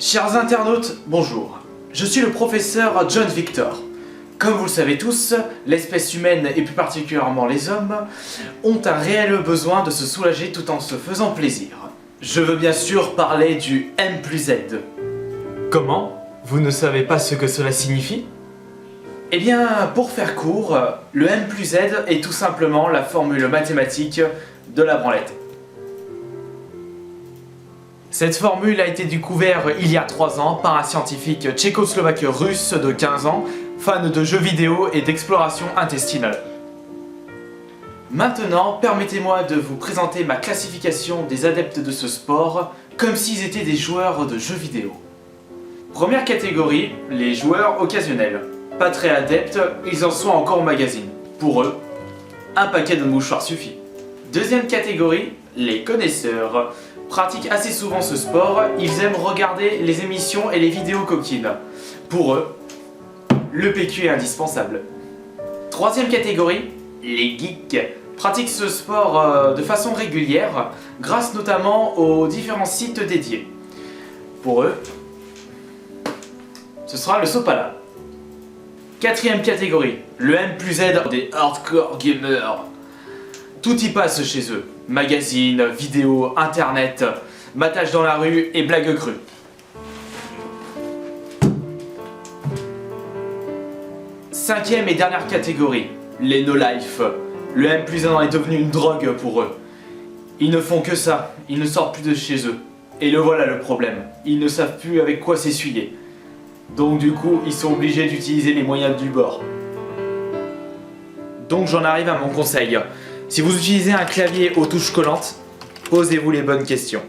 Chers internautes, bonjour. Je suis le professeur John Victor. Comme vous le savez tous, l'espèce humaine et plus particulièrement les hommes ont un réel besoin de se soulager tout en se faisant plaisir. Je veux bien sûr parler du M plus Z. Comment? Vous ne savez pas ce que cela signifie? Eh bien, pour faire court, le M plus Z est tout simplement la formule mathématique de la branlette. Cette formule a été découverte il y a 3 ans par un scientifique tchécoslovaque russe de 15 ans, fan de jeux vidéo et d'exploration intestinale. Maintenant, permettez-moi de vous présenter ma classification des adeptes de ce sport, comme s'ils étaient des joueurs de jeux vidéo. Première catégorie, les joueurs occasionnels. Pas très adeptes, ils en sont encore au magazine. Pour eux, un paquet de mouchoirs suffit. Deuxième catégorie, les connaisseurs. Pratiquent assez souvent ce sport, ils aiment regarder les émissions et les vidéos coquines. Pour eux, le PQ est indispensable. Troisième catégorie, les geeks. Pratiquent ce sport de façon régulière, grâce notamment aux différents sites dédiés. Pour eux, ce sera le Sopala. Quatrième catégorie, le M plus Z des hardcore gamers. Tout y passe chez eux. Magazines, vidéos, internet, matage dans la rue et blagues crues. Cinquième et dernière catégorie, les no-life. Le M plus 1 est devenu une drogue pour eux. Ils ne font que ça, ils ne sortent plus de chez eux. Et le voilà le problème, ils ne savent plus avec quoi s'essuyer. Donc du coup, ils sont obligés d'utiliser les moyens du bord. Donc j'en arrive à mon conseil. Si vous utilisez un clavier aux touches collantes, posez-vous les bonnes questions.